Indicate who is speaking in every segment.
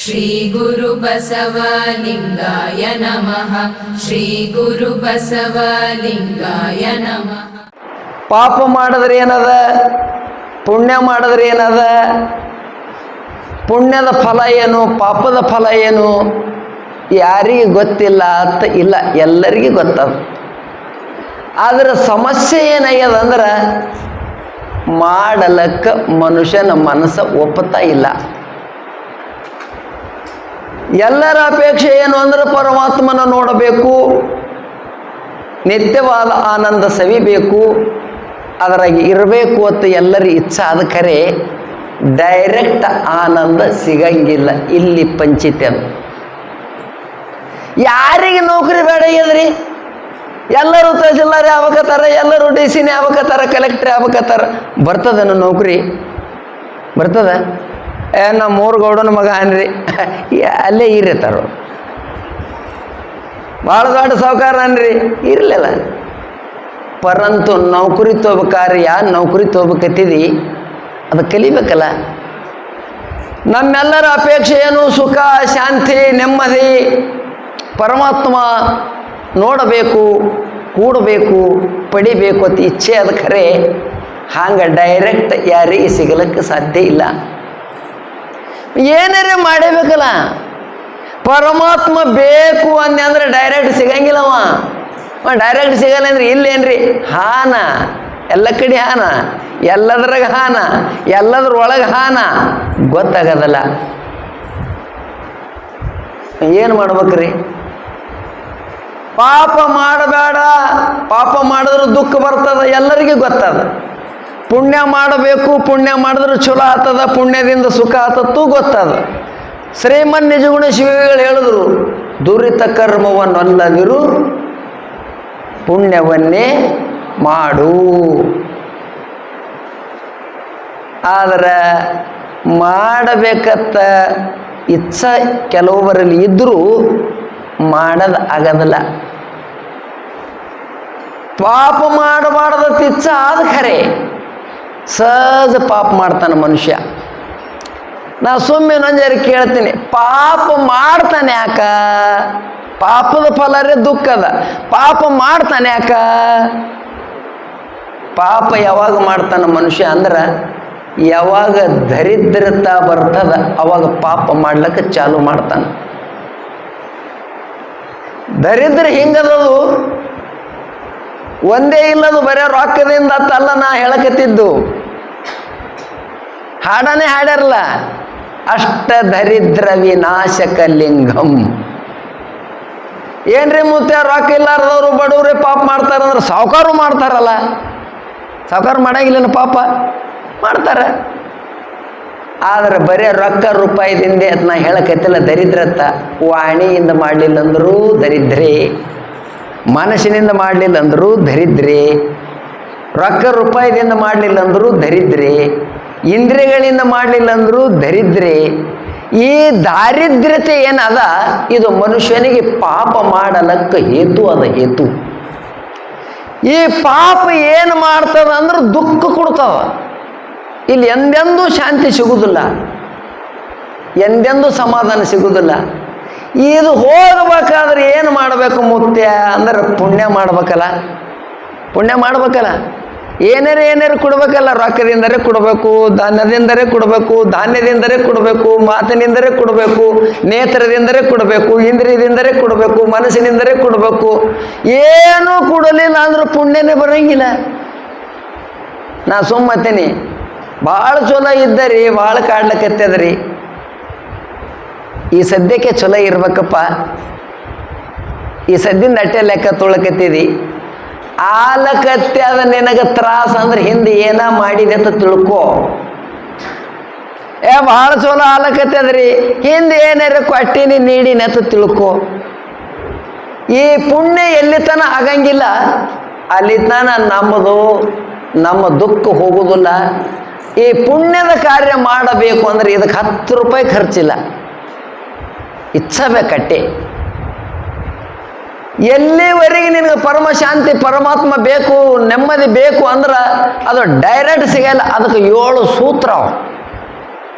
Speaker 1: ಶ್ರೀ ಗುರು ಬಸವಲಿಂಗಾಯ ನಮಃ. ಶ್ರೀ ಗುರು ಬಸವಲಿಂಗಾಯ ನಮಃ.
Speaker 2: ಪಾಪ ಮಾಡಿದ್ರೆ ಏನದ, ಪುಣ್ಯ ಮಾಡಿದ್ರೆ ಏನದ, ಪುಣ್ಯದ ಫಲ ಏನು, ಪಾಪದ ಫಲ ಏನು ಯಾರಿಗೆ ಗೊತ್ತಿಲ್ಲ ಅಂತ ಇಲ್ಲ, ಎಲ್ಲರಿಗೂ ಗೊತ್ತದ. ಆದರೆ ಸಮಸ್ಯೆ ಏನಾಗ್ಯದಂದ್ರೆ ಮಾಡಲಕ್ಕೆ ಮನುಷ್ಯನ ಮನಸ್ಸು ಒಪ್ಪುತ್ತಾ ಇಲ್ಲ. ಎಲ್ಲರ ಅಪೇಕ್ಷೆ ಏನು ಅಂದ್ರೆ ಪರಮಾತ್ಮನ ನೋಡಬೇಕು, ನಿತ್ಯವಾದ ಆನಂದ ಸವಿಬೇಕು, ಅದರಾಗಿ ಇರಬೇಕು ಅಂತ ಎಲ್ಲರ ಇಚ್ಛೆ. ಆದ ಖರೆ ಡೈರೆಕ್ಟ್ ಆನಂದ ಸಿಗಂಗಿಲ್ಲ. ಇಲ್ಲಿ ಪಂಚಿತೆ ಅದು. ಯಾರಿಗೆ ನೌಕರಿ ಬೇಡ ಆಗ್ಯದ್ರಿ? ಎಲ್ಲರೂ ತಹಸೀಲ್ದಾರ್ ಆಗ್ಬೇಕತ್ತಾರ, ಎಲ್ಲರೂ ಡಿ ಸಿನೇ ಆಗ್ಬೇಕತ್ತಾರ, ಕಲೆಕ್ಟ್ರಿ ಆಗ್ಬೇಕತ್ತಾರ. ಬರ್ತದನ ನೌಕರಿ? ಬರ್ತದ? ನಮ್ಮ ಮೂರು ಗೌಡನ ಮಗ ಅನ್ರಿ ಅಲ್ಲೇ ಇರತ್ತಾರ. ಭಾಳ ದೊಡ್ಡ ಸಾವುಕಾರ ಅನ್ರಿ, ಇರಲಿಲ್ಲ. ಪರಂತು ನೌಕರಿ ತಗೋಬೇಕಾದ್ರೆ ಯಾವ ನೌಕರಿ ತಗೋಬೇಕತ್ತಿದಿ ಅದು ಕಲಿಬೇಕಲ್ಲ. ನಮ್ಮೆಲ್ಲರ ಅಪೇಕ್ಷೆ ಏನು? ಸುಖ, ಶಾಂತಿ, ನೆಮ್ಮದಿ, ಪರಮಾತ್ಮ ನೋಡಬೇಕು, ಕೂಡಬೇಕು, ಪಡಿಬೇಕು ಅಂತ ಇಚ್ಛೆ. ಅದು ಖರೆ ಹಂಗೆ ಡೈರೆಕ್ಟ್ ಯಾರಿಗೆ ಸಿಗಲಿಕ್ಕೆ ಸಾಧ್ಯ ಇಲ್ಲ. ಏನಾರೇ ಮಾಡಬೇಕಲ್ಲ. ಪರಮಾತ್ಮ ಬೇಕು ಅಂದ್ರೆ ಡೈರೆಕ್ಟ್ ಸಿಗಂಗಿಲ್ಲವ. ಡೈರೆಕ್ಟ್ ಸಿಗಲ್ಲ ಅಂದ್ರೆ ಇಲ್ಲೇನ್ರಿ ಹಾನ, ಎಲ್ಲ ಕಡೆ ಹಾನ, ಎಲ್ಲದ್ರಾಗ ಹಾನ, ಎಲ್ಲದ್ರೊಳಗೆ ಹಾನ ಗೊತ್ತಾಗದಲ್ಲ. ಏನು ಮಾಡ್ಬೇಕ್ರಿ? ಪಾಪ ಮಾಡಬೇಡ, ಪಾಪ ಮಾಡಿದ್ರೆ ದುಃಖ ಬರ್ತದ, ಎಲ್ಲರಿಗೂ ಗೊತ್ತದ. ಪುಣ್ಯ ಮಾಡಬೇಕು, ಪುಣ್ಯ ಮಾಡಿದ್ರೆ ಚಲೋ ಆಗ್ತದ, ಪುಣ್ಯದಿಂದ ಸುಖ ಆತತ್ತು ಗೊತ್ತದ. ಶ್ರೀಮನ್ ನಿಜಗುಣ ಶಿವಗಳು ಹೇಳಿದ್ರು, ದುರಿತ ಕರ್ಮವನ್ನಲ್ಲದಿರು ಪುಣ್ಯವನ್ನೇ ಮಾಡು. ಆದರೆ ಮಾಡಬೇಕತ್ತ ಇಚ್ಛೆ ಕೆಲವರಲ್ಲಿ ಇದ್ದರೂ ಮಾಡೋದು ಆಗದಲ್ಲ. ಪಾಪ ಮಾಡಬಾರ್ದತ್ತ ಇಚ್ಛೆ ಆದ ಖರೆ ಸಹಜ ಪಾಪ ಮಾಡ್ತಾನೆ ಮನುಷ್ಯ. ನಾ ಸುಮ್ಮನೆ ನಂಜಾರಿ ಕೇಳ್ತೀನಿ, ಪಾಪ ಮಾಡ್ತಾನೆ ಯಾಕ? ಪಾಪದ ಫಲರೇ ದುಃಖದ. ಪಾಪ ಮಾಡ್ತಾನೆ ಯಾಕ? ಪಾಪ ಯಾವಾಗ ಮಾಡ್ತಾನೆ ಮನುಷ್ಯ ಅಂದ್ರೆ ಯಾವಾಗ ದರಿದ್ರತಾ ಬರ್ತದ ಅವಾಗ ಪಾಪ ಮಾಡ್ಲಿಕ್ಕೆ ಚಾಲು ಮಾಡ್ತಾನೆ. ದರಿದ್ರ ಹಿಂಗದದು ಒಂದೇ ಇಲ್ಲದು, ಬರೇ ರೊಕ್ಕದಿಂದ ಅತ್ತಲ್ಲ ನಾ ಹೇಳಕತ್ತಿದ್ದು. ಹಾಡನೇ ಹಾಡ್ಯಾರಲ್ಲ, ಅಷ್ಟ ದರಿದ್ರ ವಿನಾಶಕ ಲಿಂಗಂ. ಏನ್ರಿ ಮುತ್ಯ ರೊಕ್ಕ ಇಲ್ಲಾರ್ದವ್ರು ಬಡವ್ರೆ ಪಾಪ ಮಾಡ್ತಾರಂದ್ರೆ ಸಾವುಕಾರು ಮಾಡ್ತಾರಲ್ಲ. ಸಾವುಕಾರು ಮಾಡಂಗಿಲ್ಲ ಪಾಪ ಮಾಡ್ತಾರೆ. ಆದರೆ ಬರೀ ರೊಕ್ಕ ರೂಪಾಯಿದಿಂದ ಅದು ನಾ ಹೇಳಕತ್ತಿಲ್ಲ ದರಿದ್ರತ್ತ. ವಾಣಿಯಿಂದ ಮಾಡಲಿಲ್ಲ ಅಂದರೂ ದರಿದ್ರೇ, ಮನಸ್ಸಿನಿಂದ ಮಾಡಲಿಲ್ಲ ಅಂದರೂ ದರಿದ್ರೇ, ರೊಕ್ಕ ರೂಪಾಯಿದಿಂದ ಮಾಡಲಿಲ್ಲ ಅಂದರೂ ದರಿದ್ರೇ, ಇಂದ್ರಿಯಗಳಿಂದ ಮಾಡಲಿಲ್ಲ ಅಂದರೂ ದರಿದ್ರೇ. ಈ ದಾರಿದ್ರ್ಯತೆ ಏನದ ಇದು ಮನುಷ್ಯನಿಗೆ ಪಾಪ ಮಾಡಲಕ್ಕೆ ಹೇತು ಅದ. ಹೇತು ಈ ಪಾಪ ಏನು ಮಾಡ್ತದ ಅಂದ್ರೆ ದುಃಖ ಕೊಡ್ತವ. ಇಲ್ಲಿ ಎಂದೆಂದೂ ಶಾಂತಿ ಸಿಗುವುದಿಲ್ಲ, ಎಂದೆಂದೂ ಸಮಾಧಾನ ಸಿಗುವುದಿಲ್ಲ. ಇದು ಹೋಗಬೇಕಾದ್ರೆ ಏನು ಮಾಡಬೇಕು ಮುತ್ಯ ಅಂದ್ರೆ ಪುಣ್ಯ ಮಾಡ್ಬೇಕಲ್ಲ. ಪುಣ್ಯ ಮಾಡ್ಬೇಕಲ್ಲ. ಏನಾರು ಕೊಡಬೇಕಲ್ಲ. ರೊಕ್ಕದಿಂದಲೇ ಕೊಡಬೇಕು, ಧನದಿಂದಲೇ ಕೊಡಬೇಕು, ಧಾನ್ಯದಿಂದಲೇ ಕೊಡಬೇಕು, ಮಾತಿನಿಂದಲೇ ಕೊಡಬೇಕು, ನೇತ್ರದಿಂದಲೇ ಕೊಡಬೇಕು, ಇಂದ್ರಿಯದಿಂದಲೇ ಕೊಡಬೇಕು, ಮನಸ್ಸಿನಿಂದಲೇ ಕೊಡಬೇಕು. ಏನೂ ಕೊಡಲಿಲ್ಲ ಅಂದ್ರೆ ಪುಣ್ಯನೇ ಬರೋಂಗಿಲ್ಲ. ನಾ ಸುಮ್ಮತ್ತೀನಿ, ಭಾಳ ಚಲೋ ಇದ್ದರಿ, ಭಾಳ ಕಾಡ್ಲಕತ್ತದ್ರಿ. ಈ ಸದ್ಯಕ್ಕೆ ಚಲೋ ಇರ್ಬೇಕಪ್ಪ, ಈ ಸದ್ಯದಿಂದ ಅಟ್ಟೆ ಲೆಕ್ಕ ತೊಳಕತ್ತಿದಿ. ಆಲಕತ್ತೆ ಅದ ನಿನಗೆ ತ್ರಾಸ ಅಂದ್ರೆ ಹಿಂದೆ ಏನ ಮಾಡಿದೆ ಅಂತ ತಿಳ್ಕೊ. ಭಾಳ ಚಲೋ ಆಲಕತ್ತೆ ಅದ್ರಿ, ಹಿಂದೆ ಏನಾರ ಕೊಟ್ಟಿನಿ ನೀಡಿನ ಅಂತ ತಿಳ್ಕೊ. ಈ ಪುಣ್ಯ ಎಲ್ಲಿ ತನ ಆಗಂಗಿಲ್ಲ ಅಲ್ಲಿ ತನ ನಮ್ಮ ದುಃಖ ಹೋಗುವುದಿಲ್ಲ. ಈ ಪುಣ್ಯದ ಕಾರ್ಯ ಮಾಡಬೇಕು ಅಂದ್ರೆ ಇದಕ್ಕೆ 10 ರೂಪಾಯಿ ಖರ್ಚಿಲ್ಲ, ಇಚ್ಛೆ ಬೇಕಟ್ಟೆ. ಎಲ್ಲಿವರೆಗೆ ನಿನಗೆ ಪರಮ ಶಾಂತಿ ಪರಮಾತ್ಮ ಬೇಕು, ನೆಮ್ಮದಿ ಬೇಕು ಅಂದ್ರೆ ಅದು ಡೈರೆಕ್ಟ್ ಸಿಗಲ್ಲ. ಅದಕ್ಕೆ 7 ಸೂತ್ರ.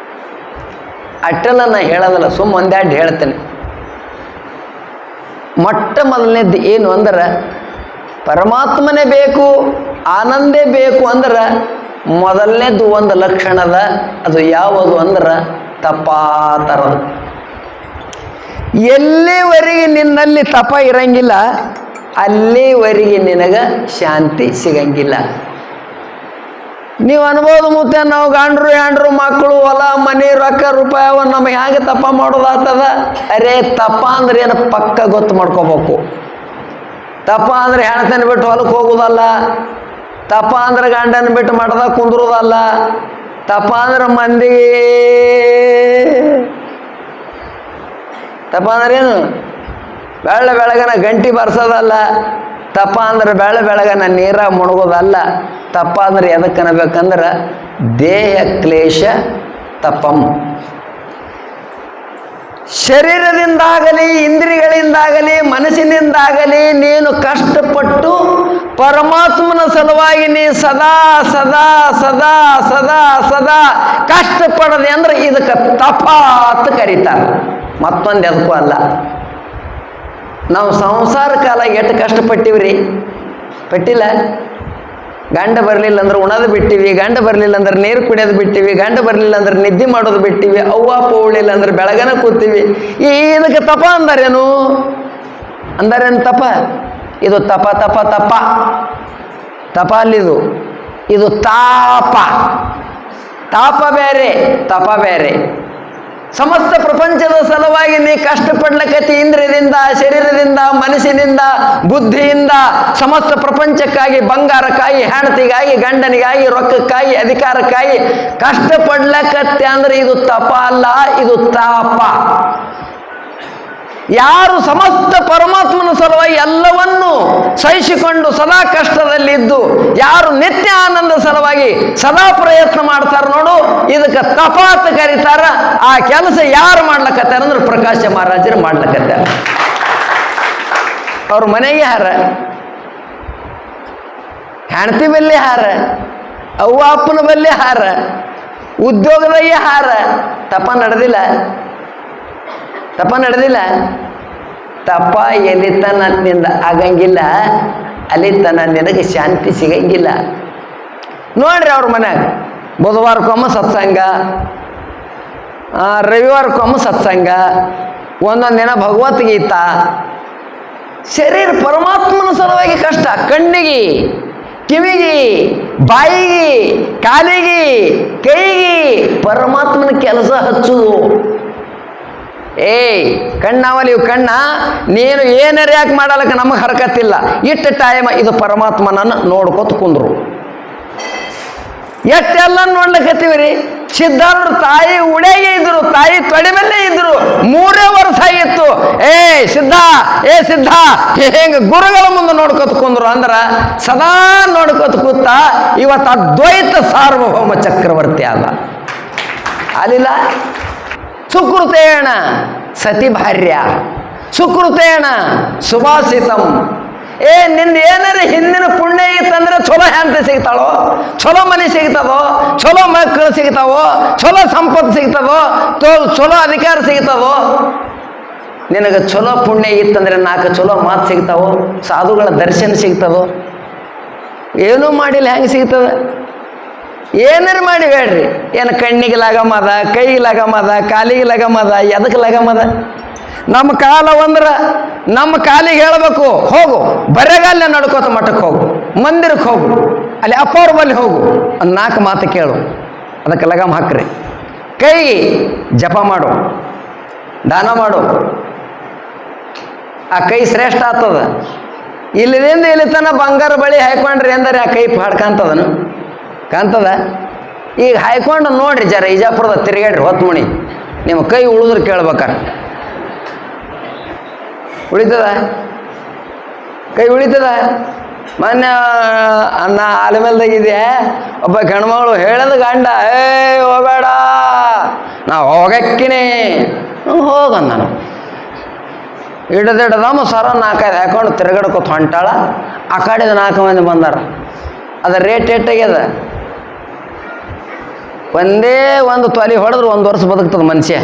Speaker 2: ಅಟ್ಟೆಲ್ಲ ನಾ ಹೇಳೋದಲ್ಲ, ಸುಮ್ಮ ಒಂದೆರಡು ಹೇಳ್ತೇನೆ. ಮೊಟ್ಟ ಮೊದಲನೇದ್ದು ಏನು ಅಂದ್ರೆ ಪರಮಾತ್ಮನೇ ಬೇಕು, ಆನಂದೇ ಬೇಕು ಅಂದ್ರೆ ಮೊದಲನೇದು ಒಂದು ಲಕ್ಷಣದ, ಅದು ಯಾವುದು ಅಂದ್ರೆ ತಪಾತರದು. ಎಲ್ಲಿವರೆಗೆ ನಿನ್ನಲ್ಲಿ ತಪ ಇರಂಗಿಲ್ಲ ಅಲ್ಲಿವರೆಗೆ ನಿನಗೆ ಶಾಂತಿ ಸಿಗಂಗಿಲ್ಲ. ನೀವು ಅನ್ಬೋದು ಮುತ್ತೆ, ನಾವು ಗಂಡ್ರು ಮಕ್ಕಳು ಹೊಲ ಮನೆ ರೊಕ್ಕ ರೂಪಾಯಿ ಅವ ನಮಗೆ ಹೇಗೆ ತಪ ಮಾಡೋದಾಗ್ತದ? ಅರೇ ತಪ ಅಂದ್ರೆ ಏನು ಪಕ್ಕ ಗೊತ್ತು ಮಾಡ್ಕೋಬೇಕು. ತಪ ಅಂದ್ರೆ ಹೆಣ್ತನ ಬಿಟ್ಟು ಹೊಲಕ್ಕೆ ಹೋಗೋದಲ್ಲ, ತಪ ಅಂದ್ರೆ ಗಂಡನ ಬಿಟ್ಟು ಮಠದಾಗ ಕುಂದ್ರೋದಲ್ಲ, ತಪ ಅಂದ್ರೆ ಮಂದಿಗೆ ತಪ ಅಂದ್ರೆ ಏನು ಬೆಳಗನ ಗಂಟಿ ಬರ್ಸೋದಲ್ಲ, ತಪ ಅಂದ್ರೆ ಬೆಳಗನ ನೀರಾಗ ಮುಣಗೋದಲ್ಲ. ತಪ ಅಂದ್ರೆ ಎದಕ್ಕೆ ಅನ್ನಬೇಕಂದ್ರೆ ದೇಹ ಕ್ಲೇಶ ತಪಂ. ಶರೀರದಿಂದಾಗಲಿ ಇಂದ್ರಿಯಗಳಿಂದಾಗಲಿ ಮನಸ್ಸಿನಿಂದಾಗಲಿ ನೀನು ಕಷ್ಟಪಟ್ಟು ಪರಮಾತ್ಮನ ಸಲುವಾಗಿ ನೀ ಸದಾ ಸದಾ ಸದಾ ಸದಾ ಸದಾ ಕಷ್ಟಪಡದೆ ಅಂದ್ರೆ ಇದಕ್ಕೆ ತಪ ಅಂತ ಕರೀತಾರೆ, ಮತ್ತೊಂದು ಎದಕ್ಕೂ ಅಲ್ಲ. ನಾವು ಸಂಸಾರ ಕಾಲ ಎಷ್ಟು ಕಷ್ಟಪಟ್ಟಿವ್ರಿ, ಪಟ್ಟಿಲ್ಲ? ಗಂಡ ಬರಲಿಲ್ಲ ಅಂದ್ರೆ ಉಣೋದು ಬಿಟ್ಟಿವಿ, ಗಂಡ ಬರಲಿಲ್ಲ ಅಂದ್ರೆ ನೀರು ಕುಡಿಯೋದು ಬಿಟ್ಟಿವಿ, ಗಂಡ ಬರಲಿಲ್ಲ ಅಂದ್ರೆ ನಿದ್ದೆ ಮಾಡೋದು ಬಿಟ್ಟಿವಿ, ಅವ್ವ ಪೌಳಿಲ್ಲ ಅಂದ್ರೆ ಬೆಳಗನ ಕೂತೀವಿ. ಇದಕ್ಕೆ ತಪ ಅಂದಾರೇನು? ಅಂದಾರೇನು ತಪ? ಇದು ತಪ ತಪ ತಪ ತಪ ಅಲ್ಲಿದು, ಇದು ತಾಪ. ತಾಪ ಬೇರೆ, ತಪ ಬೇರೆ. ಸಮಸ್ತ ಪ್ರಪಂಚದ ಸಲುವಾಗಿ ನೀ ಕಷ್ಟಪಡ್ಲಕತ್ತಿ, ಇಂದ್ರಿಯದಿಂದ, ಶರೀರದಿಂದ, ಮನಸ್ಸಿನಿಂದ, ಬುದ್ಧಿಯಿಂದ, ಸಮಸ್ತ ಪ್ರಪಂಚಕ್ಕಾಗಿ, ಬಂಗಾರಕ್ಕಾಗಿ, ಹೆಂಡತಿಗಾಗಿ, ಗಂಡನಿಗಾಗಿ, ರೊಕ್ಕಕ್ಕಾಗಿ, ಅಧಿಕಾರಕ್ಕಾಗಿ ಕಷ್ಟಪಡ್ಲಕತ್ತೆ ಅಂದ್ರೆ ಇದು ತಪ ಅಲ್ಲ, ಇದು ತಾಪ. ಯಾರು ಸಮಸ್ತ ಪರಮಾತ್ಮನ ಸಲುವಾಗಿ ಎಲ್ಲವನ್ನೂ ಸಹಿಸಿಕೊಂಡು ಸದಾ ಕಷ್ಟದಲ್ಲಿದ್ದು ಯಾರು ನಿತ್ಯ ಆನಂದ ಸಲುವಾಗಿ ಸದಾ ಪ್ರಯತ್ನ ಮಾಡ್ತಾರ ನೋಡು, ಇದಕ್ಕೆ ತಪ ಅಂತ ಕರೀತಾರ. ಆ ಕೆಲಸ ಯಾರು ಮಾಡ್ಲಕತ್ತಾರ ಅಂದ್ರೆ ಪ್ರಕಾಶ ಮಹಾರಾಜರು ಮಾಡ್ಲಕತ್ತಾರ. ಅವ್ರ ಮನೆಗೆ ಹಾರ, ಹೆಂಡತಿ ಬಲ್ಲಿ ಹಾರ, ಅವ್ವ ಅಪ್ಪನ ಬಲ್ಲಿ ಹಾರ, ಉದ್ಯೋಗದಾಗೆ ಹಾರ. ತಪ ನಡೆದಿಲ್ಲ, ತಪ ನಡೆದಿಲ್ಲ. ತಪ ಎಲ್ಲಿತನ ನಿಂದ ಆಗಂಗಿಲ್ಲ, ಅಲ್ಲಿತನ ನಿನಗೆ ಶಾಂತಿ ಸಿಗಂಗಿಲ್ಲ. ನೋಡ್ರಿ ಅವ್ರ ಮನ್ಯಾಗ ಬುಧವಾರಕ್ಕೊಮ್ಮ ಸತ್ಸಂಗ, ರವಿವಾರಕ್ಕೊಮ್ಮ ಸತ್ಸಂಗ, ಒಂದೊಂದು ದಿನ ಭಗವದ್ಗೀತಾ. ಶರೀರ ಪರಮಾತ್ಮನ ಸಲುವಾಗಿ ಕಷ್ಟ. ಕಣ್ಣಿಗೆ, ಕಿವಿಗೆ, ಬಾಯಿಗೆ, ಕಾಲಿಗೆ, ಕೈಗೆ ಪರಮಾತ್ಮನ ಕೆಲಸ ಹಚ್ಚುದು. ಕಣ್ಣಾವಲಿ ಕಣ್ಣ, ನೀನು ಏನಾರು ಯಾಕೆ ಮಾಡಲಕ್ಕ ನಮಗೆ ಹರಕತ್ತಿಲ್ಲ. ಇಟ್ಟು ಟೈಮ್ ಇದು ಪರಮಾತ್ಮನನ್ನು ನೋಡ್ಕೊತ ಕುಂದ್ರು. ಎಷ್ಟೆಲ್ಲ ನೋಡ್ಲಿಕ್ಕತ್ತೀವಿ ರೀ. ಸಿದ್ಧಾರೂಢ ತಾಯಿ ಉಡೆಗೆ ಇದ್ರು, ತಾಯಿ ತೊಡೆ ಮೇಲೆ ಇದ್ರು, 3 ವರ್ಷ ಆಗಿತ್ತು. ಸಿದ್ಧ ಹೆಂಗ ಗುರುಗಳ ಮುಂದೆ ನೋಡ್ಕೊತ ಕುಂದ್ರು ಅಂದ್ರ ಸದಾ ನೋಡ್ಕೊತ ಕೂತ ಇವತ್ತು ಅದ್ವೈತ ಸಾರ್ವಭೌಮ ಚಕ್ರವರ್ತಿ ಆದ. ಅಲ್ಲಿಲ್ಲ ಸುಕೃತೇಣ ಸತಿ ಭಾರ್ಯ, ಸುಕೃತೇಣ ಸುಭಾಷಿತಂ. ನಿಂದ ಏನಾರ ಹಿಂದಿನ ಪುಣ್ಯ ಇತ್ತಂದ್ರೆ ಚಲೋ ಹೆಂಡತಿ ಸಿಗ್ತಾಳೋ, ಚಲೋ ಮನೆ ಸಿಗ್ತದೋ, ಚಲೋ ಮಕ್ಕಳು ಸಿಗ್ತಾವೋ, ಚಲೋ ಸಂಪತ್ತು ಸಿಗ್ತದೋ, ಚಲೋ ಅಧಿಕಾರ ಸಿಗ್ತದೋ. ನಿನಗೆ ಚಲೋ ಪುಣ್ಯ ಇತ್ತಂದ್ರೆ 4 ಚಲೋ ಮಾತು ಸಿಗ್ತಾವೋ, ಸಾಧುಗಳ ದರ್ಶನ ಸಿಗ್ತದೋ. ಏನೂ ಮಾಡಿಲ್ಲ, ಹೆಂಗೆ ಸಿಗ್ತದೆ? ಏನಾರು ಮಾಡಿ ಬೇಡ್ರಿ. ಏನು ಕಣ್ಣಿಗೆ ಲಗಮದ, ಕೈಗೆ ಲಗಮದ, ಕಾಲಿಗೆ ಲಗಮದ, ಎದಕ್ಕೆ ಲಗಮದ? ನಮ್ಮ ಕಾಲ ಅಂದ್ರೆ ನಮ್ಮ ಕಾಲಿಗೆ ಹೇಳಬೇಕು, ಹೋಗು ಬರೆಗಾಲ ನಡ್ಕೋತ ಮಠಕ್ಕೆ ಹೋಗು, ಮಂದಿರಕ್ಕೆ ಹೋಗು, ಅಲ್ಲಿ ಅಪ್ಪವ್ರ ಬಲ್ಲಿ ಹೋಗು, ಒಂದು 4 ಮಾತು ಕೇಳು, ಅದಕ್ಕೆ ಲಗಾಮ್ ಹಾಕ್ರಿ. ಕೈಗೆ ಜಪ ಮಾಡು, ದಾನ ಮಾಡು, ಆ ಕೈ ಶ್ರೇಷ್ಠ ಆಗ್ತದ. ಇಲ್ಲಿದಿಂದ ಇಲ್ಲಿ ತನ ಬಂಗಾರ ಬಳಿ ಹಾಕೊಂಡ್ರಿ ಅಂದರೆ ಆ ಕೈ ಹಾಡ್ಕಂತದನು ಕಾಣ್ತದ. ಈಗ ಹಾಯ್ಕೊಂಡು ನೋಡ್ರಿ, ಜರ ಇಜಾಪುರದ ತಿರುಗಾಡ್ರಿ, ಹೊತ್ತು ಮುಣಿ, ನಿಮ್ಮ ಕೈ ಉಳಿದ್ರೆ ಕೇಳ್ಬೇಕಾರ. ಉಳಿತದ? ಕೈ ಉಳಿತದ? ಮೊನ್ನೆ ಆಲಮೇಲ್ದಾಗಿದೆ ಒಬ್ಬ ಗಂಡ್ಮಗಳು ಹೇಳದ ಗಂಡ, ಹೋಗಬೇಡ, ನಾ ಹೋಗಕ್ಕಿನಿ, ಹೋಗಂದ. ನಾನು ಹಿಡ್ದಮ್ಮ ಸರ 4-5 ಹಾಕೊಂಡು ತಿರುಗಾಡ್ಕೊತ ಹೊಂಟಾಳ. ಆ ಕಡೆದ 4 ಮಂದಿ ಬಂದಾರ. ಅದ ರೇಟ್ ಎಷ್ಟಾಗ್ಯದ? ಒಂದೇ ಒಂದು ತೊಲಿ ಹೊಡೆದ್ರೆ 1 ವರ್ಷ ಬದುಕ್ತದೆ ಮನುಷ್ಯ.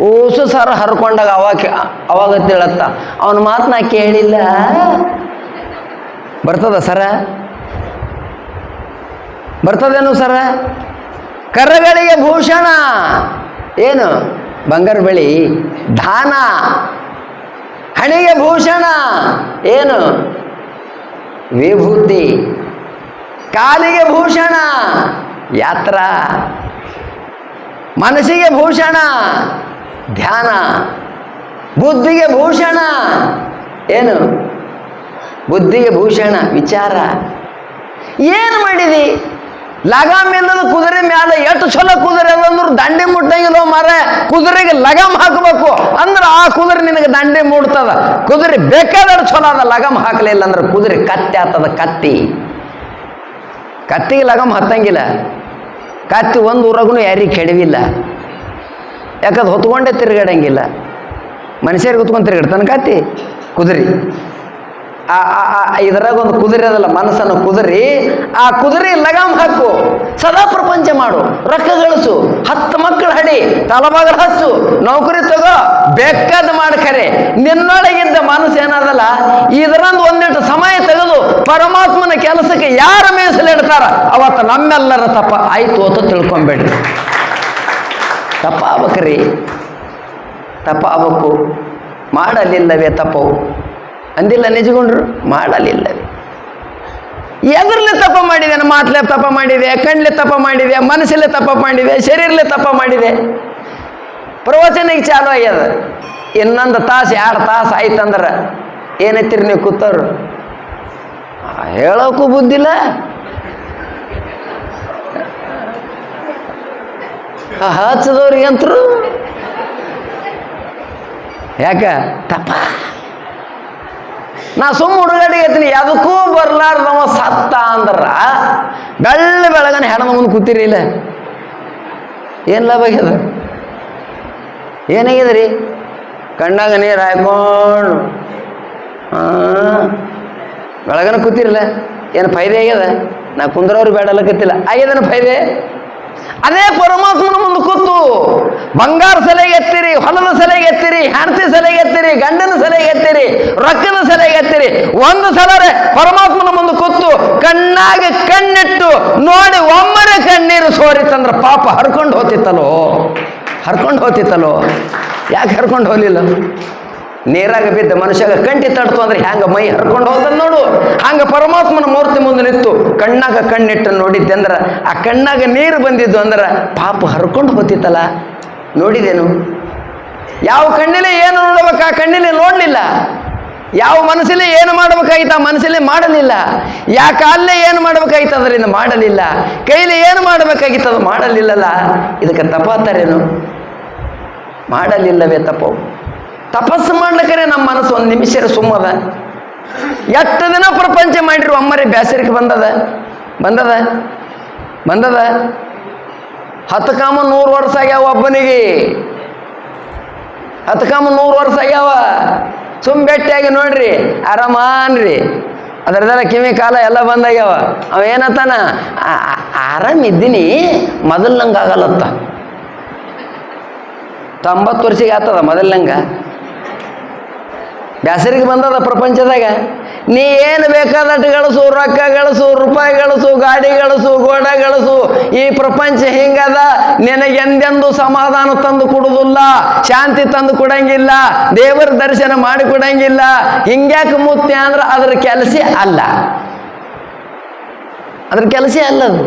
Speaker 2: ಊಸು ಸರ ಹರ್ಕೊಂಡಾಗ ಅವಾಗ ತಿಳತ್ತ ಅವನ ಮಾತು ನಾ ಕೇಳಿಲ್ಲ. ಬರ್ತದ ಸರ? ಬರ್ತದೇನು ಸರ? ಕರಗಳಿಗೆ ಭೂಷಣ ಏನು? ಬಂಗಾರ ಬೆಳಿ ದಾನ. ಹಣೆಗೆ ಭೂಷಣ ಏನು? ವಿಭೂತಿ. ಕಾಲಿಗೆ ಭೂಷಣ ಯಾತ್ರ. ಮನಸ್ಸಿಗೆ ಭೂಷಣ ಧ್ಯಾನ. ಬುದ್ಧಿಗೆ ಭೂಷಣ ಏನು? ಬುದ್ಧಿಗೆ ಭೂಷಣ ವಿಚಾರ. ಏನು ಮಾಡಿದಿ? ಲಗಾಮ್ ಇಲ್ಲದ ಕುದುರೆ ಮ್ಯಾಲ ಎಷ್ಟು ಚಲೋ ಕುದುರೆ ಅದಂದ್ರು ದಂಡೆ ಮುಟ್ಟಂಗಿಲ್ಲ ಮಾರ. ಕುದುರೆಗೆ ಲಗಾಮ್ ಹಾಕಬೇಕು ಅಂದ್ರೆ ಆ ಕುದುರೆ ನಿನಗೆ ದಂಡೆ ಮುಡ್ತದ. ಕುದುರೆ ಬೇಕಾದ್ರೆ ಚಲೋ ಅದ, ಲಗಾಮ್ ಹಾಕಲಿಲ್ಲ ಅಂದ್ರೆ ಕುದುರೆ ಕತ್ತಿ ಆಗ್ತದ. ಕತ್ತಿಗೆ ಲಗಾಮ್ ಹತ್ತಂಗಿಲ್ಲ. ಕತ್ತಿ ಒಂದು ಊರಾಗೂ ಯಾರಿಗೆ ಕೆಡವಿಲ್ಲ. ಯಾಕಂದ್ರೆ ಹೊತ್ಕೊಂಡೇ ತಿರುಗಾಡಂಗಿಲ್ಲ. ಮನುಷ್ಯರಿಗೆ ಹೊತ್ಕೊಂಡು ತಿರುಗಾಡ್ತಾನೆ ಕತ್ತಿ. ಕುದುರೆ ಇದರಾಗ ಒಂದು ಕುದುರೆ ಅದಲ್ಲ, ಮನಸ್ಸನ್ನು ಕುದುರೆ. ಆ ಕುದುರೆ ಲಗಾಮ್ ಹಾಕು, ಸದಾ ಪ್ರಪಂಚ ಮಾಡು, ರೊಕ್ಕ ಗಳಿಸು, 10 ಮಕ್ಕಳು ಹಡಿ, ತಲಬಾಗಲು ಹಚ್ಚು, ನೌಕರಿ ತಗೋ, ಬೇಕಾದ ಮಾಡ್ಕರೆ. ನಿನ್ನೊಳಗಿದ್ದ ಮನಸ್ಸು ಏನದಲ್ಲ, ಇದರಂದು ಒಂದಿಟ್ಟು ಸಮಯ ತೆಗೆದು ಪರಮಾತ್ಮನ ಕೆಲಸಕ್ಕೆ ಯಾರ ಮೀಸಲಿಡ್ತಾರ ಅವತ್ತು ನಮ್ಮೆಲ್ಲರ ತಪ್ಪ ಆಯ್ತು ಅಂತ ತಿಳ್ಕೊಂಬೇಡ್ರಿ. ತಪ್ಪಾಗ್ಬೇಕ್ರಿ, ತಪ್ಪಾಗಬೇಕು. ಮಾಡಲಿಲ್ಲವೇ ತಪ್ಪವು ಅಂದಿಲ್ಲ ನಿಜಗೊಂಡ್ರು? ಮಾಡಲಿಲ್ಲವೇ. ಎದರ್ಲೆ ತಪ್ಪ ಮಾಡಿದೆ? ಮಾತಲ್ಲೇ ತಪ್ಪ ಮಾಡಿದೆ, ಕಣ್ಲೆ ತಪ್ಪ ಮಾಡಿದೆ, ಮನಸ್ಸಲ್ಲೇ ತಪ್ಪ ಮಾಡಿದೆ, ಶರೀರಲ್ಲೇ ತಪ್ಪ ಮಾಡಿದೆ. ಪ್ರವಚನಿಗೆ ಚಾಲು ಆಗ್ಯದ. ಇನ್ನೊಂದು ತಾಸು 2 ತಾಸು ಆಯ್ತಂದ್ರೆ ಏನೈತಿರಿ ನೀವು ಕೂತವ್ರು? ಹೇಳೋಕ್ಕೂ ಬುದ್ಧಿಲ್ಲ, ಹಚ್ಚದವ್ರಿಗಂತರು ಯಾಕ ತಪ್ಪ. ನಾ ಸುಮ್ಮ ಹುಡುಗಾಡಿಗೆ ಎತ್ತೀನಿ, ಅದಕ್ಕೂ ಬರ್ಲಾರ್ದವ ಸತ್ತ ಅಂದ್ರ ಬೆಳಗನ ಹೆಣದ ಮುಂದೆ ಕೂತಿರಿ ಇಲ್ಲ. ಏನು ಲಾಭ ಆಗ್ಯದ? ಏನಾಗ್ಯದ ರೀ? ಕಣ್ಣಾಗ ನೀರು ಹಾಕೊಂಡು ಬೆಳಗನ ಕೂತಿರಲ್ಲ, ಏನು ಫೈದೆ ಆಗ್ಯದ? ನಾ ಕುಂದ್ರವ್ರು ಬೇಡಲ್ಲಕತ್ತಿಲ್ಲ, ಆಗ್ಯದನ ಫೈದೆ? ಅದೇ ಪರಮಾತ್ಮನ ಮುಂದೆ ಕೂತು ಬಂಗಾರ ಸಲೆಗೆ ಎತ್ತಿರಿ, ಹೊಲದ ಸಲೆಗೆ ಎತ್ತಿರಿ, ಹೆಂಡತಿ ಸಲೆಗೆ ಎತ್ತಿರಿ, ಗಂಡನ ಸಲೆಗೆ ಎತ್ತಿರಿ, ರೊಕ್ಕದ ಸಲೆಗೆ ಎತ್ತಿರಿ. ಒಂದು ಸಲರೆ ಪರಮಾತ್ಮನ ಮುಂದೆ ಕೂತು ಕಣ್ಣಾಗ ಕಣ್ಣಿಟ್ಟು ನೋಡಿ ಒಮ್ಮರೆ ಕಣ್ಣೀರು ಸೋರಿತಂದ್ರೆ ಪಾಪ ಹರ್ಕೊಂಡು ಹೋತಿತ್ತಲೋ. ಯಾಕೆ ಹರ್ಕೊಂಡು ಹೋಗಲಿಲ್ಲ? ನೀರಾಗ ಬಿದ್ದ ಮನುಷ್ಯಾಗ ಕಂಟಿ ತಡ್ತು ಅಂದ್ರೆ ಹ್ಯಾಂಗ ಮೈ ಹರ್ಕೊಂಡು ಹೋಗ್ತದ ನೋಡು. ಹಂಗ ಪರಮಾತ್ಮನ ಮೂರ್ತಿ ಮುಂದೆ ನಿಂತು ಕಣ್ಣಾಗ ಕಣ್ಣಿಟ್ಟು ನೋಡಿದ್ದೆ ಅಂದ್ರೆ ಆ ಕಣ್ಣಾಗ ನೀರು ಬಂದಿದ್ದು ಅಂದ್ರೆ ಪಾಪ ಹರ್ಕೊಂಡು ಹೋತಿತ್ತಲ್ಲ. ನೋಡಿದೇನು? ಯಾವ ಕಣ್ಣಿಲೆ ಏನು ನೋಡ್ಬೇಕು ಆ ಕಣ್ಣಿಲೆ ನೋಡಲಿಲ್ಲ. ಯಾವ ಮನಸ್ಸಲ್ಲಿ ಏನು ಮಾಡಬೇಕಾಗಿತ್ತು ಆ ಮನಸ್ಸಲ್ಲಿ ಮಾಡಲಿಲ್ಲ. ಯಾವ ಕಾಲೇ ಏನು ಮಾಡಬೇಕಾಗಿತ್ತು ಅದರಿಂದ ಮಾಡಲಿಲ್ಲ. ಕೈಲಿ ಏನು ಮಾಡಬೇಕಾಗಿತ್ತು ಅದು ಮಾಡಲಿಲ್ಲಲ್ಲ. ಇದಕ್ಕೆ ತಪ್ಪಾತಾರೇನು? ಮಾಡಲಿಲ್ಲವೇ ತಪ್ಪು. ತಪಸ್ಸು ಮಾಡ್ಲಿಕ್ಕರೆ ನಮ್ಮ ಮನಸ್ಸು ಒಂದು ನಿಮಿಷ ಸುಮ್ಮದ. ಎಷ್ಟು ದಿನ ಪ್ರಪಂಚ ಮಾಡಿರು ಅಮ್ಮರೇ ಬ್ಯಾಸರಿಕೆ ಬಂದದ. 10 ಕಾಮ 100 ವರ್ಷ ಆಗ್ಯಾವ ಒಬ್ಬನಿಗೆ. 10 ಕಾಮ 100 ವರ್ಷ ಆಗ್ಯಾವ. ಸುಮ್ಮ ಭೇಟಿಯಾಗಿ ನೋಡ್ರಿ, ಆರಾಮನ್ರಿ. ಅದರದೆಲ್ಲ ಕಿವಿ ಕಾಲ ಎಲ್ಲ ಬಂದಾಗ್ಯಾವ. ಅವ ಏನತ್ತಾನ, ಆರಾಮಿದ್ದೀನಿ, ಮೊದಲ್ನಂಗೆ ಆಗಲ್ಲತ್ತ. 90 ವರ್ಷಕ್ಕೆ ಆಗ್ತದ ಮೊದಲ್ನಂಗೆ. ಬ್ಯಾಸರಿಗೆ ಬಂದದ ಪ್ರಪಂಚದಾಗ. ನೀ ಏನು ಬೇಕಾದಟ್ಟು ಗಳಿಸು, ರೊಕ್ಕ ಗಳಿಸು, ರೂಪಾಯಿ ಗಳಿಸು, ಗಾಡಿ ಗಳಿಸು, ಗೋಡ ಗಳಿಸು. ಈ ಪ್ರಪಂಚ ಹಿಂಗದ. ನಿನಗೆ ಎಂದೆಂದು ಸಮಾಧಾನ ತಂದು ಕೊಡುವುದಿಲ್ಲ, ಶಾಂತಿ ತಂದು ಕೊಡಂಗಿಲ್ಲ, ದೇವರ ದರ್ಶನ ಮಾಡಿ ಕೊಡಂಗಿಲ್ಲ. ಹಿಂಗ್ಯಾಕೆ ಮುತ್ಯ ಅಂದ್ರೆ ಅದ್ರ ಕೆಲಸ ಅಲ್ಲ. ಅದು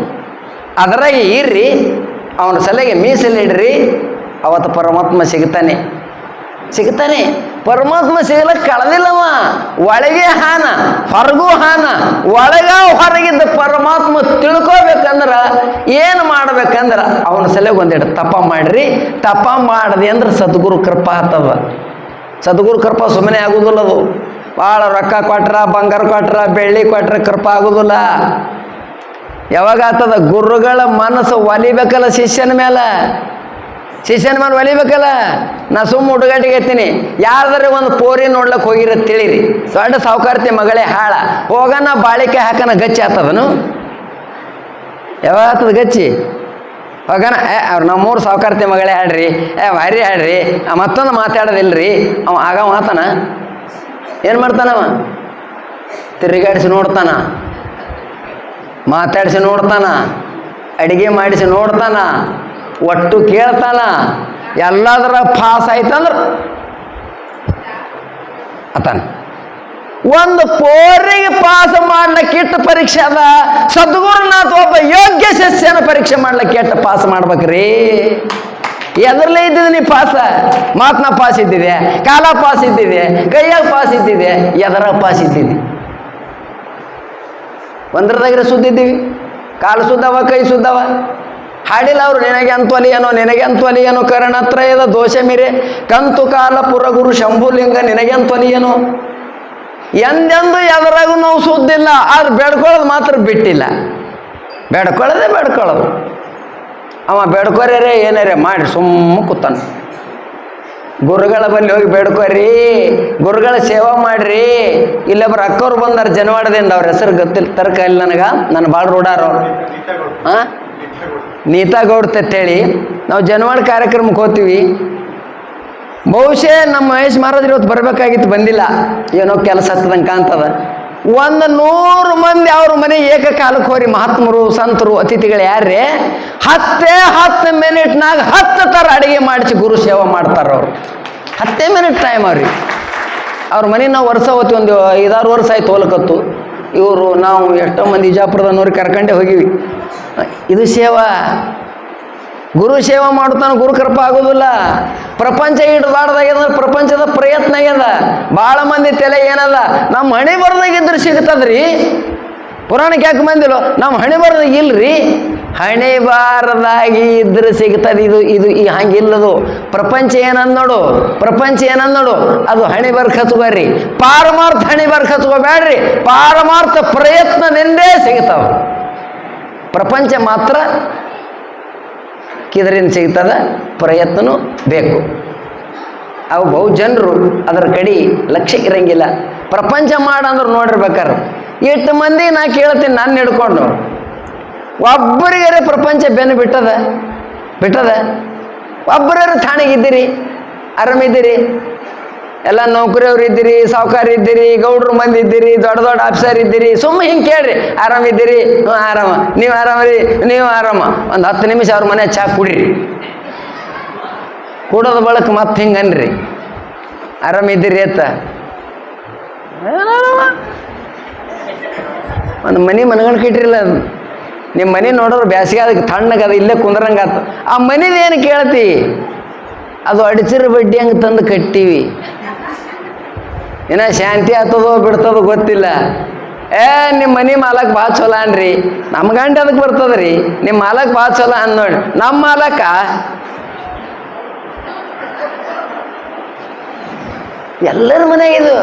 Speaker 2: ಅದರಾಗ ಇರ್ರಿ, ಅವನ ಸಲೆಗೆ ಮೀಸಲಿಡ್ರಿ. ಅವತ್ತು ಪರಮಾತ್ಮ ಸಿಗ್ತಾನೆ. ಪರಮಾತ್ಮ ಸಿಗಲಕ್ಕೆ ಕಳೆದಿಲ್ಲವ. ಒಳಗೆ ಹಾನ, ಹೊರಗೂ ಹಾನ. ಒಳಗ ಹೊರಗಿದ್ದ ಪರಮಾತ್ಮ ತಿಳ್ಕೋಬೇಕಂದ್ರೆ ಏನು ಮಾಡ್ಬೇಕಂದ್ರೆ ಅವನ ಸಲೆಗೆ ಒಂದೆರಡು ತಪ ಮಾಡ್ರಿ. ತಪ ಮಾಡಿದೆ ಅಂದ್ರೆ ಸದ್ಗುರು ಕೃಪಾ ಆಗ್ತದ. ಸದ್ಗುರು ಕೃಪಾ ಸುಮ್ಮನೆ ಆಗೋದಿಲ್ಲ. ಅದು ಭಾಳ ರೊಕ್ಕ ಕೊಟ್ರ, ಬಂಗಾರ ಕೊಟ್ರ, ಬೆಳ್ಳಿ ಕೊಟ್ರ ಕೃಪಾ ಆಗೋದಿಲ್ಲ. ಯಾವಾಗ ಆಗ್ತದ? ಗುರುಗಳ ಮನಸ್ಸು ಒಲಿಬೇಕಲ್ಲ ಶಿಷ್ಯನ ಮೇಲೆ ಒಲಿಬೇಕಲ್ಲ. ನಾ ಸುಮ್ಮ ಹುಡುಗಾಟಿಗೆ ಎತ್ತೀನಿ. ಯಾರ್ದಾರೆ ಒಂದು ಪೋರಿ ನೋಡ್ಲಕ್ಕೆ ಹೋಗಿರ ತಿಳಿರಿ, ದೊಡ್ಡ ಸಾವುಕಾರ್ತಿ ಮಗಳೇ ಹಾಳ, ಹೋಗನ ಬಾಳಿಕೆ ಹಾಕನ ಗಚ್ಚಿ ಆಗ್ತದನು? ಯಾವತ್ತದ ಗಚ್ಚಿ ಹೋಗೋಣ ಅವ್ರು ನಾವು 3 ಸಾವುಕಾರ್ತಿ ಮಗಳೇ ಹಾಡ್ರಿ ಭಾರಿ ಹಾಡ್ರಿ ಮತ್ತೊಂದು ಮಾತಾಡೋದಿಲ್ರಿ ಅವ ಆಗ ಮಾತಾನ ಏನು ಮಾಡ್ತಾನವ ತಿರುಗಾಡಿಸಿ ನೋಡ್ತಾನ ಮಾತಾಡಿಸಿ ನೋಡ್ತಾನ ಅಡಿಗೆ ಮಾಡಿಸಿ ನೋಡ್ತಾನ ಒಟ್ಟು ಕೇಳ್ತಾನ ಎಲ್ಲದರ ಪಾಸ್ ಆಯ್ತಂದ್ರೆ ಅತಾನ ಒಂದು ಪೋರಿಗೆ ಪಾಸ್ ಮಾಡ್ಲಿಕ್ಕೆ ಇಟ್ಟು ಪರೀಕ್ಷೆ ಅದ ಸದ್ಗುರುನಾಥ ಒಬ್ಬ ಯೋಗ್ಯ ಶಿಷ್ಯನ ಪರೀಕ್ಷೆ ಮಾಡ್ಲಿಕ್ಕೆ ಇಟ್ಟು ಪಾಸ್ ಮಾಡ್ಬೇಕ್ರಿ ಎದರಲ್ಲೇ ಇದ್ದಿದೆ ನೀ ಪಾಸ ಮಾತನ್ನ ಪಾಸ್ ಇದ್ದಿದೆ ಕಾಲ ಪಾಸ್ ಇದ್ದಿದೆ ಕೈಯಾಗ ಪಾಸ್ ಇದ್ದಿದೆ ಎದರ ಪಾಸ್ ಇದ್ದಿದೆ ಒಂದ್ರದಾಗಿರ ಸುದ್ದಿದ್ದೀವಿ ಕಾಲು ಸುದ್ದವ ಕೈ ಸುದ್ದವ ಹಾಡಿಲ್ಲ ಅವರು ನಿನಗೆ ಅಂತೊಲಿಯೇನೋ ಕರ್ಣತ್ರಯದ ದೋಷ ಮೀರೆ ಕಂತು ಕಾಲ ಪುರಗುರು ಶಂಭುಲಿಂಗ ನಿನಗೆ ಅಂತೊಲಿಯೇನೋ ಎಂದೆಂದು ಎದರಾಗೂ ನಾವು ಸುದ್ದಿಲ್ಲ ಆದ್ರೆ ಬೇಡ್ಕೊಳ್ಳೋದು ಮಾತ್ರ ಬಿಟ್ಟಿಲ್ಲ ಬೇಡ್ಕೊಳ್ಳೋದು ಅವ ಬೇಡ್ಕೊರ್ಯಾರೆ ಏನಾರೇ ಮಾಡಿ ಸುಮ್ಮ ಕೂತಾನ ಗುರುಗಳ ಬಳಿ ಹೋಗಿ ಬೇಡ್ಕೊರಿ ಗುರುಗಳ ಸೇವಾ ಮಾಡ್ರಿ ಇಲ್ಲೊಬ್ಬರು ಅಕ್ಕವ್ರು ಬಂದಾರ ಜನವಾಡದಿಂದ ಅವ್ರ ಹೆಸರು ಗೊತ್ತಿಲ್ಲ ತರ್ಕ ಇಲ್ಲ ನನ್ನ ಭಾಳ ರೂಢಾರು ಹಾಂ ನೀತಾಗೌಡ್ತೇಳಿ ನಾವು ಜನವಾಡ ಕಾರ್ಯಕ್ರಮಕ್ಕೆ ಹೋಗ್ತೀವಿ ಬಹುಶಃ ನಮ್ಮ ಮಹೇಶ್ ಮಹಾರಾಜರು ಇವತ್ತು ಬರಬೇಕಾಗಿತ್ತು ಬಂದಿಲ್ಲ ಏನೋ ಕೆಲಸ ಹತ್ತದಂಗೆ ಕಾಣ್ತದ 100 ಮಂದಿ ಅವ್ರ ಮನೆ ಏಕಕಾಲಕ್ಕೆ ಹೋರಿ ಮಹಾತ್ಮರು ಸಂತರು ಅತಿಥಿಗಳು ಯಾರೇ 10 ಮಿನಿಟ್ನಾಗ 10 ಥರ ಅಡುಗೆ ಮಾಡಿಸಿ ಗುರು ಸೇವೆ ಮಾಡ್ತಾರ ಅವ್ರು 10 ಮಿನಿಟ್ ಟೈಮ್ ಅವ್ರಿ ಅವ್ರ ಮನೆ ನಾವು ವರ್ಷ ಹೋಗ್ತೀವಿ ಒಂದು 5-6 ವರ್ಷ ಆಯ್ತು ಹೋಲಕತ್ತು ಇವರು ನಾವು ಎಷ್ಟೋ ಮಂದಿ ವಿಜಾಪುರದವ್ರಿಗೆ ಕರ್ಕೊಂಡೇ ಹೋಗಿವಿ ಇದು ಸೇವಾ ಗುರು ಸೇವಾ ಮಾಡ್ತಾನೆ ಗುರು ಕೃಪಾ ಆಗೋದಿಲ್ಲ ಪ್ರಪಂಚ ಹಿಡ್ದಾಡ್ದಾಗ್ಯದ ಪ್ರಪಂಚದ ಪ್ರಯತ್ನ ಆಗ್ಯದ ಭಾಳ ಮಂದಿ ತಲೆ ಏನದ ನಮ್ಮ ಹಣೆ ಬರ್ದಾಗಿದ್ರೆ ಸಿಗ್ತದ್ರಿ ಪುರಾಣಕ್ಕೆ ಯಾಕೆ ಬಂದಿಲ್ಲ ನಮ್ಮ ಹಣೆ ಬರ್ದಾಗ ಇಲ್ರಿ ಹಣೆ ಬಾರದಾಗಿ ಇದ್ರೆ ಸಿಗ್ತದೆ ಇದು ಹಂಗಿಲ್ಲದು ಪ್ರಪಂಚ ಏನಂದ್ ನೋಡು ಅದು ಹಣೆ ಬರ್ಕ ಹಚ್ಕೋರಿ ಪಾರಮಾರ್ಥ ಹಣೆ ಬರ್ಕ ಹಚ್ಕೋಬೇಡ್ರಿ ಪಾರಮಾರ್ಥ ಪ್ರಯತ್ನದಿಂದೇ ಸಿಗ್ತಾವ ಪ್ರಪಂಚ ಮಾತ್ರ ಇದರಿಂದ ಸಿಗ್ತದ ಪ್ರಯತ್ನನೂ ಬೇಕು ಅವು ಬಹು ಜನರು ಅದರ ಕಡೆ ಲಕ್ಷ್ಯ ಇರಂಗಿಲ್ಲ ಪ್ರಪಂಚ ಮಾಡಂದ್ರೆ ನೋಡಿರ್ಬೇಕಾರೆ ಎಷ್ಟು ಮಂದಿ ನಾ ಕೇಳ್ತೀನಿ ನಾನು ಹಿಡ್ಕೊಂಡು ಒಬ್ಬರಿಗಾರೆ ಪ್ರಪಂಚ ಬೆನ್ನು ಬಿಟ್ಟದ ಒಬ್ಬರೇ ಠಾಣೆಗಿದ್ದೀರಿ ಆರಾಮಿದ್ದೀರಿ ಎಲ್ಲ ನೌಕರಿಯವ್ರು ಇದ್ದೀರಿ ಸಾವುಕಾರ ಇದ್ದೀರಿ ಗೌಡ್ರು ಮಂದಿ ಇದ್ದೀರಿ ದೊಡ್ಡ ಆಫೀಸರ್ ಇದ್ದೀರಿ ಸುಮ್ಮನೆ ಹಿಂಗೆ ಕೇಳ್ರಿ ಆರಾಮಿದ್ದೀರಿ ಹ್ಞೂ ಆರಾಮ ನೀವು ಆರಾಮರಿ ನೀವು ಆರಾಮ ಒಂದು 10 ನಿಮಿಷ ಅವ್ರ ಮನೆ ಚಾ ಕುಡೀರಿ ಕೂಡೋದ ಬಳಕ ಮತ್ತೆ ಹಿಂಗೆ ಅನ್ರಿ ಆರಾಮಿದ್ದೀರಿ ಅತ್ತ ಒಂದು ಮನೆಗಂಡು ಇಟ್ರಿಲ್ಲ ಅದು ನಿಮ್ಮ ಮನೆ ನೋಡೋರು ಬ್ಯಾಸಿಗೆ ಅದಕ್ಕೆ ತಣ್ಣಗದ ಇಲ್ಲೇ ಕುಂದ್ರಂಗಾತ ಆ ಮನೇದೇನು ಕೇಳ್ತಿ ಅದು ಅಡಚಿರ ಬಡ್ಡಿ ಹಂಗೆ ತಂದು ಕಟ್ಟೀವಿ ಏನೋ ಶಾಂತಿ ಆಗ್ತದೋ ಬಿಡ್ತದೋ ಗೊತ್ತಿಲ್ಲ ನಿಮ್ಮ ಮನೆ ಮಾಲಕ್ ಭಾಳ ಚಲೋ ಅನ್ರಿ ನಮ್ಮ ಗಂಟೆ ಅದಕ್ಕೆ ಬರ್ತದ್ರಿ ನಿಮ್ಮ ಮಾಲಕ್ ಭಾಳ ಚಲೋ ಅನ್ ನೋಡಿ ನಮ್ಮ ಮಾಲಕ ಎಲ್ಲರ ಮನೆಗಿದು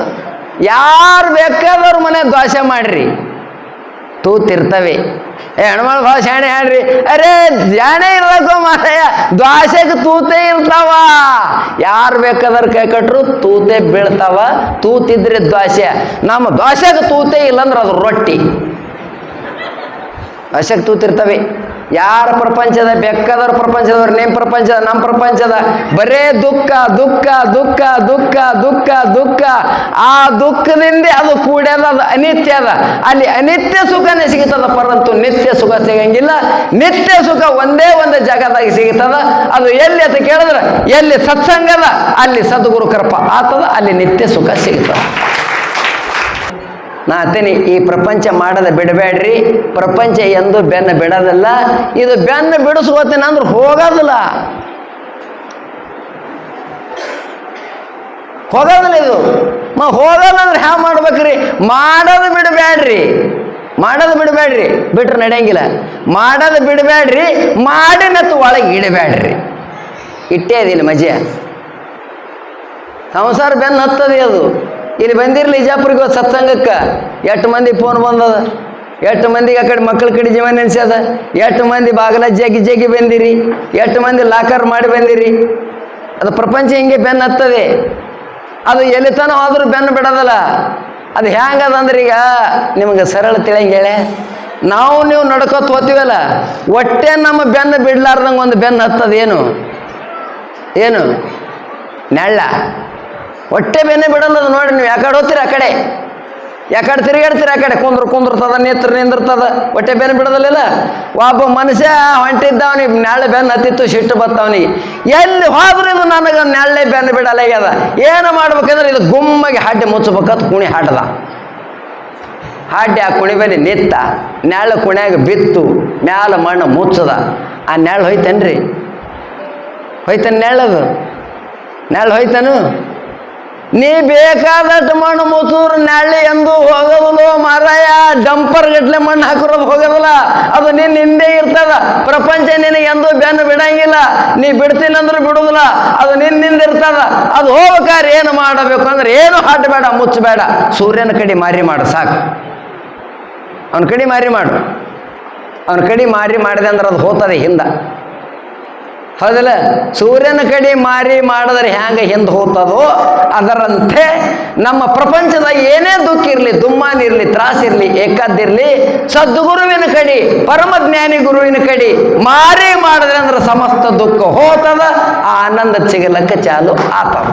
Speaker 2: ಯಾರು ಬೇಕಾದವ್ರ ಮನೆ ದ್ವಾಸೆ ಮಾಡ್ರಿ ತೂತಿರ್ತವೆ ಹೆಣ್ಮಳು ಭಾಳ ಶಾಣೆ ಹಾಡ್ರಿ ಅರೇ ಜಾಣೆ ಇರ್ಬೇಕು ಮಾರಾಯ ದ್ವಾಸೆಗೆ ತೂತೆ ಇರ್ತಾವ ಯಾರು ಬೇಕಾದ್ರೆ ಕೈ ಕಟ್ರು ತೂತೆ ಬೀಳ್ತಾವ ತೂತಿದ್ರೆ ದ್ವಾಸೆ ನಮ್ಮ ದ್ವಾಸೆಗೆ ತೂತೆ ಇಲ್ಲಂದ್ರೆ ಅದು ರೊಟ್ಟಿ ದ್ವಾಸೆಗೆ ತೂತಿರ್ತವೆ ಯಾರ ಪ್ರಪಂಚದ ಬೇಕಾದವ್ರ ಪ್ರಪಂಚದವ್ರು ನಿಮ್ಮ ಪ್ರಪಂಚದ ನಮ್ಮ ಪ್ರಪಂಚದ ಬರೇ ದುಃಖ ದುಃಖ ದುಃಖ ದುಃಖ ದುಃಖ ದುಃಖ ಆ ದುಃಖದಿಂದ ಅದು ಕೂಡ್ಯದ ಅದು ಅನಿತ್ಯ ಅದ ಅಲ್ಲಿ ಅನಿತ್ಯ ಸುಖನೇ ಸಿಗ್ತದ ಪರಂತು ನಿತ್ಯ ಸುಖ ಸಿಗಂಗಿಲ್ಲ ನಿತ್ಯ ಸುಖ ಒಂದೇ ಒಂದು ಜಾಗದಾಗ ಸಿಗ್ತದ ಅದು ಎಲ್ಲಿ ಅಂತ ಕೇಳಿದ್ರೆ ಎಲ್ಲಿ ಸತ್ಸಂಗದ ಅಲ್ಲಿ ಸದ್ಗುರು ಕೃಪಾ ಆತದ ಅಲ್ಲಿ ನಿತ್ಯ ಸುಖ ಸಿಗ್ತದ ನಾ ಅತ್ತೇನೆ ಈ ಪ್ರಪಂಚ ಮಾಡದ ಬಿಡಬೇಡ್ರಿ ಪ್ರಪಂಚ ಎಂದು ಬೆನ್ನು ಬಿಡೋದಿಲ್ಲ ಇದು ಬೆನ್ನು ಬಿಡಿಸ್ಕೋತೀನಿ ಅಂದ್ರೆ ಹೋಗೋದಿಲ್ಲ ಇದು ಹೋಗೋದಂದ್ರೆ ಹ್ಯಾ ಮಾಡ್ಬೇಕ್ರಿ ಮಾಡೋದು ಬಿಡಬೇಡ್ರಿ ಬಿಟ್ರೆ ನಡೆಯಂಗಿಲ್ಲ ಮಾಡೋದು ಬಿಡಬೇಡ್ರಿ ಮಾಡಿ ಮತ್ತು ಒಳಗೆ ಇಡಬೇಡ್ರಿ ಇಟ್ಟೇ ಅದಿಲ್ಲ ಮಜೆ ಸಂಸಾರ ಬೆನ್ನು ಹತ್ತದಿ ಅದು ಇಲ್ಲಿ ಬಂದಿರಲಿ ಇಜಾಪುರಿಗೆ ಸತ್ಸಂಗಕ್ಕೆ 8 ಮಂದಿ ಫೋನ್ ಬಂದದ 8 ಮಂದಿಗೆ ಆ ಕಡೆ ಮಕ್ಕಳ ಕಡೆ ಜೀವನ ನೆನೆಸ್ಯದ 8 ಮಂದಿ ಬಾಗಲ ಜಗ್ಗಿ ಬಂದಿರಿ 8 ಮಂದಿ ಲಾಕರ್ ಮಾಡಿ ಬಂದಿರಿ ಅದು ಪ್ರಪಂಚ ಹಿಂಗೆ ಬೆನ್ನು ಹತ್ತದೆ ಅದು ಎಲ್ಲಿ ತನಕ ಹೋದ್ರೂ ಬೆನ್ನು ಬಿಡೋದಲ್ಲ ಅದು ಹ್ಯಾಂಗದಂದ್ರೆ ಈಗ ನಿಮಗೆ ಸರಳ ತಿಳಿಯಂಗೆ ಹೇಳೆ ನಾವು ನೀವು ನಡ್ಕೋತ ಹೋಗ್ತೀವಲ್ಲ, ಹೊಟ್ಟೆ ನಮ್ಮ ಬೆನ್ನು ಬಿಡ್ಲಾರ್ದಂಗೆ ಒಂದು ಬೆನ್ನು ಹತ್ತದ ಏನು ಏನು ನೆಳ್ಳ. ಹೊಟ್ಟೆ ಬೆನ್ನೆ ಬಿಡಲ್ಲ ಅದು. ನೋಡಿ ನೀವು ಯಾಕಡೆ ಹೋಗ್ತೀರಿ ಆ ಕಡೆ, ಯಾಕಡೆ ತಿರುಗಾಡ್ತೀರಿ ಆ ಕಡೆ, ಕುಂದಿರ್ತದ, ನಿಂದಿರ್ತದ, ಹೊಟ್ಟೆ ಬೆನ್ನು ಬಿಡೋದಿಲ್ಲ. ಒಬ್ಬ ಮನುಷ್ಯ ಹೊಂಟಿದ್ದವನಿಗೆ ನೆಳ್ಳೆ ಬೆನ್ನು ಹತ್ತಿತ್ತು, ಸಿಟ್ಟು ಬತ್ತವನಿಗೆ. ಎಲ್ಲಿ ಹೋದ್ರೂ ಇದು ನನಗೆ ನೆಳ್ಳೆ ಬೆನ್ನು ಬಿಡಲ್ಲ ಆಗ್ಯದ. ಏನು ಮಾಡ್ಬೇಕಂದ್ರೆ ಇದು ಗುಮ್ಮಗೆ ಹಾಡ್ಡೆ ಮುಚ್ಚಬೇಕಂತ ಕುಣಿ ಹಾಡ್ದ. ಹಾಡ್ಡೆ ಆ ಕುಣಿ ಮೇಲೆ ನಿತ್ತ, ನೆಳ್ಳು ಕುಣ್ಯಾಗ ಬಿತ್ತು, ಮ್ಯಾಲ ಮಣ್ಣು ಮುಚ್ಚದ. ಆ ನೆಳ್ಳು ಹೋಯ್ತೇನ್ರಿ? ಹೋಯ್ತಾನೆ ನೆಳ್ಳದು? ನೆಳ್ಳು ಹೋಯ್ತಾನು? ನೀ ಬೇಕಾದಷ್ಟು ಮಣ್ಣು ಮುಚ್ಚಿದ್ರು ನೆಳ್ಳಿ ಎಂದು ಹೋಗೋದಿಲ್ಲ ಮಾರಾಯ. ಡಂಪರ್ ಗಟ್ಲೆ ಮಣ್ಣು ಹಾಕಿರೋದು ಹೋಗೋದಿಲ್ಲ, ಅದು ನಿನ್ನ ಹಿಂದೆ ಇರ್ತದ. ಪ್ರಪಂಚ ನಿನಗೆ ಎಂದೂ ಬೆನ್ನು ಬಿಡಂಗಿಲ್ಲ, ನೀ ಬಿಡ್ತೀನಿ ಅಂದ್ರೂ ಬಿಡುದಿಲ್ಲ, ಅದು ನಿನ್ನಿಂದ ಇರ್ತದ. ಅದು ಹೋಗ್ಬೇಕಾದ್ರೆ ಏನು ಮಾಡಬೇಕು ಅಂದ್ರೆ ಏನು ಹಾಡಬೇಡ, ಮುಚ್ಚಬೇಡ, ಸೂರ್ಯನ ಕಡೆ ಮಾರಿ ಮಾಡು ಸಾಕು. ಅವನ ಕಡೆ ಮಾರಿ ಮಾಡು. ಅವನ ಕಡೆ ಮಾರಿ ಮಾಡಿದೆ ಅಂದ್ರೆ ಅದು ಹೋಗ್ತದೆ ಹಿಂದೆ, ಹೌದಲ್ಲ? ಸೂರ್ಯನ ಕಡೆ ಮಾರಿ ಮಾಡಿದ್ರೆ ಹ್ಯಾಂಗೆ ಹಿಂದೆ ಹೋಗ್ತದೋ ಅದರಂತೆ ನಮ್ಮ ಪ್ರಪಂಚದಾಗ ಏನೇ ದುಃಖ ಇರಲಿ, ದುಮ್ಮಾನಿರಲಿ, ತ್ರಾಸಿರಲಿ, ಏಕಾದಿರಲಿ, ಸದ್ಗುರುವಿನ ಕಡೆ, ಪರಮಜ್ಞಾನಿ ಗುರುವಿನ ಕಡೆ ಮಾರಿ ಮಾಡಿದ್ರೆ ಅಂದ್ರೆ ಸಮಸ್ತ ದುಃಖ ಹೋಗ್ತದ, ಆ ಆನಂದ ಸಿಗಲಕ್ಕೆ ಚಾಲು ಆತದ.